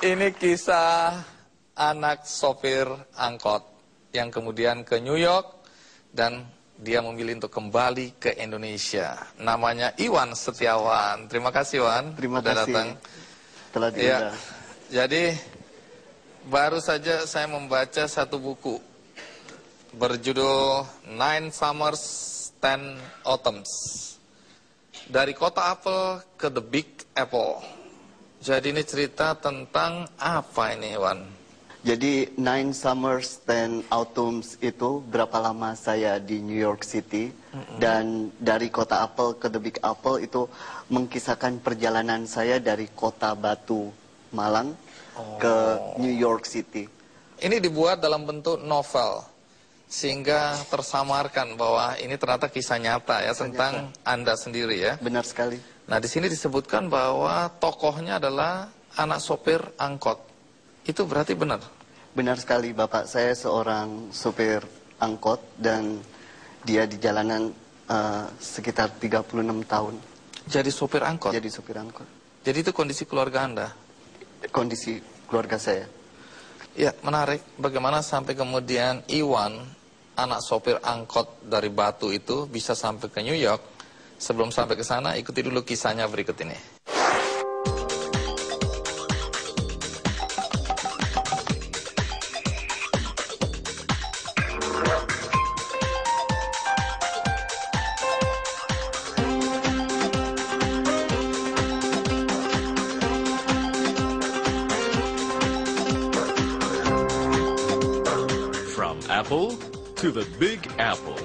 Ini kisah anak sopir angkot yang kemudian ke New York dan dia memilih untuk kembali ke Indonesia. Namanya Iwan Setiawan. Terima kasih, Wan. Terima sudah kasih datang. telah diundang. Jadi baru saja saya membaca satu buku berjudul Nine Summers, 10 Autumns. Dari kota apel ke The Big Apple. Jadi ini cerita tentang apa ini, Wan? Jadi Nine Summers, 10 Autumns itu berapa lama saya di New York City. Dan dari kota apel ke The Big Apple itu mengkisahkan perjalanan saya dari kota Batu, Malang ke New York City. Ini dibuat dalam bentuk novel, sehingga tersamarkan bahwa ini ternyata kisah nyata ya, tentang Anda sendiri ya. Benar sekali. Nah, di sini disebutkan bahwa tokohnya adalah anak sopir angkot. Itu berarti benar? Benar sekali, Bapak. Saya seorang sopir angkot dan dia di jalanan sekitar 36 tahun. Jadi sopir angkot? Jadi sopir angkot. Jadi itu kondisi keluarga Anda? Kondisi keluarga saya. Ya, menarik. Bagaimana sampai kemudian Iwan, anak sopir angkot dari Batu itu bisa sampai ke New York? Sebelum sampai ke sana, ikuti dulu kisahnya berikut ini. From Apple to the Big Apple.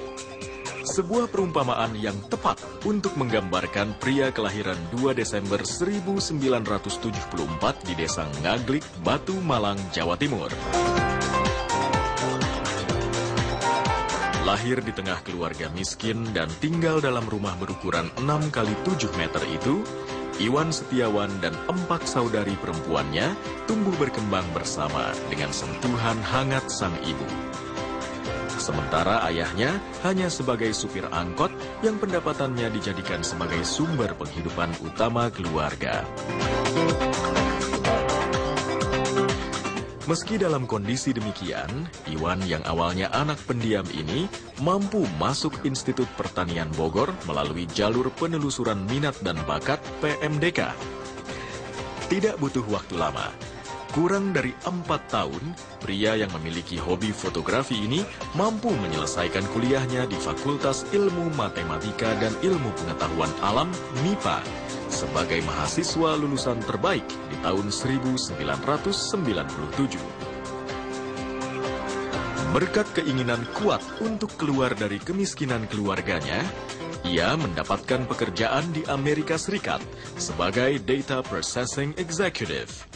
Sebuah perumpamaan yang tepat untuk menggambarkan pria kelahiran 2 Desember 1974 di desa Ngaglik, Batu, Malang, Jawa Timur. Lahir di tengah keluarga miskin dan tinggal dalam rumah berukuran 6 kali 7 meter itu, Iwan Setiawan dan 4 saudari perempuannya tumbuh berkembang bersama dengan sentuhan hangat sang ibu. Sementara ayahnya hanya sebagai supir angkot yang pendapatannya dijadikan sebagai sumber penghidupan utama keluarga. Meski dalam kondisi demikian, Iwan yang awalnya anak pendiam ini mampu masuk Institut Pertanian Bogor melalui jalur penelusuran minat dan bakat PMDK. Tidak butuh waktu lama. Kurang dari 4 tahun, pria yang memiliki hobi fotografi ini mampu menyelesaikan kuliahnya di Fakultas Ilmu Matematika dan Ilmu Pengetahuan Alam (MIPA) sebagai mahasiswa lulusan terbaik di tahun 1997. Berkat keinginan kuat untuk keluar dari kemiskinan keluarganya, ia mendapatkan pekerjaan di Amerika Serikat sebagai Data Processing Executive.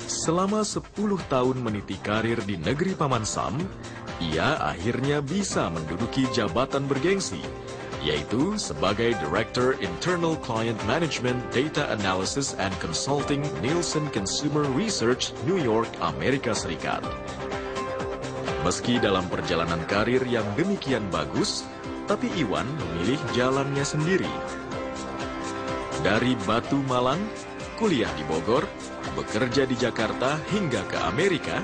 Selama 10 tahun meniti karir di negeri Paman Sam, ia akhirnya bisa menduduki jabatan bergengsi, yaitu sebagai Director Internal Client Management Data Analysis and Consulting Nielsen Consumer Research, New York, Amerika Serikat. Meski dalam perjalanan karir yang demikian bagus, tapi Iwan memilih jalannya sendiri. Dari Batu, Malang, kuliah di Bogor, bekerja di Jakarta hingga ke Amerika,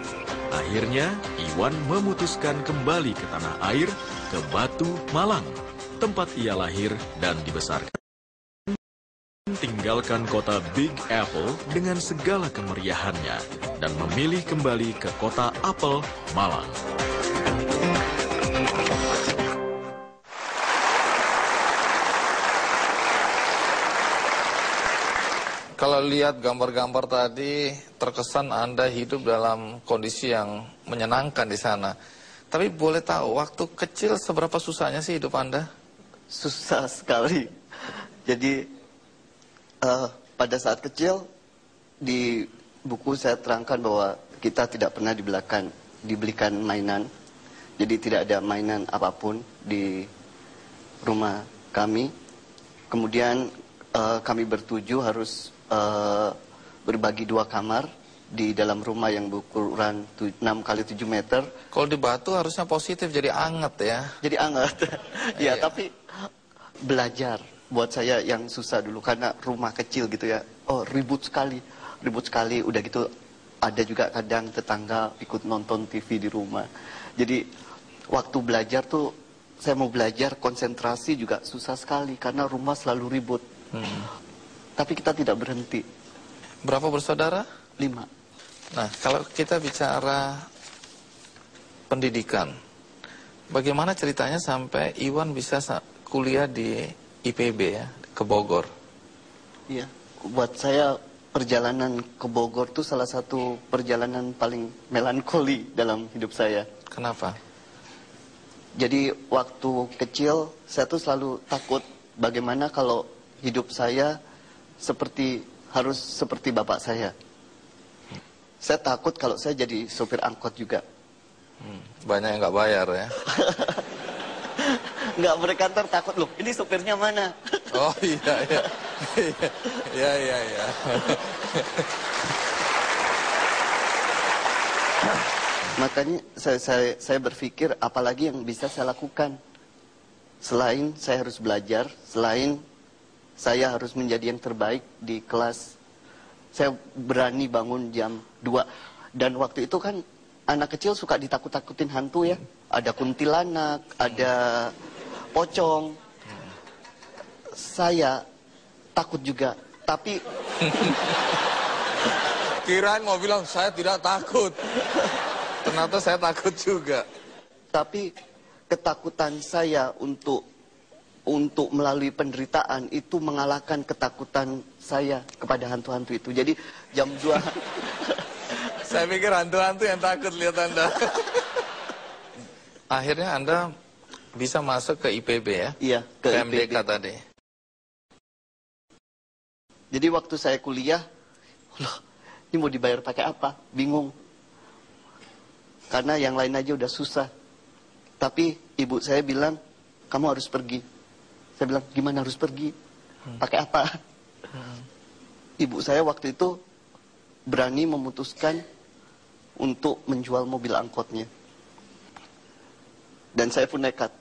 akhirnya Iwan memutuskan kembali ke tanah air, ke Batu, Malang, tempat ia lahir dan dibesarkan. Tinggalkan kota Big Apple dengan segala kemeriahannya dan memilih kembali ke kota apel, Malang. Kalau lihat gambar-gambar tadi, terkesan Anda hidup dalam kondisi yang menyenangkan di sana. Tapi boleh tahu, waktu kecil seberapa susahnya sih hidup Anda? Susah sekali. Jadi pada saat kecil di buku saya terangkan bahwa kita tidak pernah dibelikan mainan. Jadi tidak ada mainan apapun di rumah kami. Kemudian kami bertujuh harus berbagi 2 kamar di dalam rumah yang berukuran 6 kali 7 meter. Kalau di Batu harusnya positif, jadi anget ya. Jadi anget. Ya, Iya. tapi belajar buat saya yang susah dulu karena rumah kecil gitu ya. Oh, ribut sekali. ribut sekali. Udah gitu ada juga kadang tetangga ikut nonton TV di rumah. Jadi waktu belajar tuh saya mau belajar konsentrasi juga susah sekali karena rumah selalu ribut. Tapi kita tidak berhenti. Berapa bersaudara? 5. Nah, kalau kita bicara pendidikan, bagaimana ceritanya sampai Iwan bisa kuliah di IPB ya, ke Bogor? Iya, buat saya perjalanan ke Bogor tuh salah satu perjalanan paling melankoli dalam hidup saya. Kenapa? Jadi waktu kecil saya tuh selalu takut bagaimana kalau hidup saya harus seperti bapak saya. Saya takut kalau saya jadi sopir angkot juga. Banyak yang nggak bayar ya. Nggak, mereka ntar takut, loh ini sopirnya mana? Oh iya, iya. Iya, iya, iya. Makanya saya berpikir apalagi yang bisa saya lakukan. Selain saya harus belajar, selain saya harus menjadi yang terbaik di kelas. Saya berani bangun jam 2. Dan waktu itu kan anak kecil suka ditakut-takutin hantu ya. Ada kuntilanak, ada pocong. Saya takut juga. Tapi Kirain mau bilang saya tidak takut. Ternyata saya takut juga. Tapi ketakutan saya untuk melalui penderitaan itu mengalahkan ketakutan saya kepada hantu-hantu itu. Jadi jam 2. Saya pikir hantu-hantu yang takut lihat Anda. Akhirnya Anda bisa masuk ke IPB ya? Iya, ke MDK IPB. tadi. Jadi waktu saya kuliah, loh, ini mau dibayar pakai apa? Bingung. Karena yang lain aja udah susah. Tapi ibu saya bilang, kamu harus pergi. Saya bilang, gimana harus pergi? Pakai apa? Ibu saya waktu itu berani memutuskan untuk menjual mobil angkotnya. Dan saya pun nekat.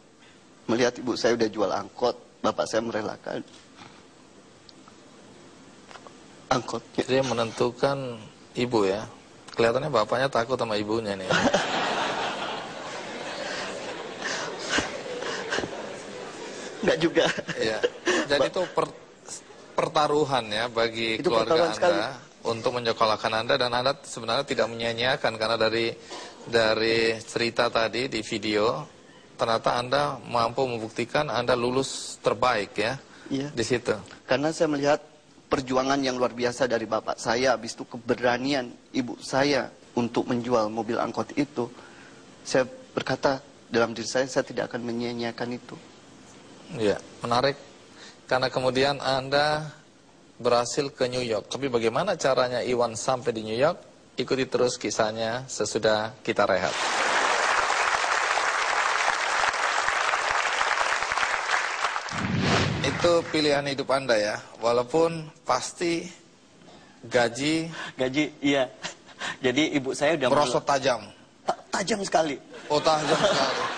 Melihat ibu saya udah jual angkot, bapak saya merelakan angkotnya. Jadi menentukan ibu ya. Kelihatannya bapaknya takut sama ibunya nih. Enggak juga. Iya. Jadi itu pertaruhan ya bagi Itu keluarga pertaruhan Anda sekali. untuk menyekolahkan Anda, dan Anda sebenarnya tidak menyia-nyiakan karena dari cerita tadi di video ternyata Anda mampu membuktikan Anda lulus terbaik ya. Iya. Di situ. Karena saya melihat perjuangan yang luar biasa dari bapak saya, habis itu keberanian ibu saya untuk menjual mobil angkot itu. Saya berkata dalam diri saya tidak akan menyia-nyiakan itu. Ya, menarik. Karena kemudian Anda berhasil ke New York. Tapi bagaimana caranya Iwan sampai di New York? Ikuti terus kisahnya sesudah kita rehat. Itu pilihan hidup Anda ya. Walaupun pasti gaji Iya. Jadi ibu saya udah merosot tajam. tajam sekali. Oh, tajam sekali.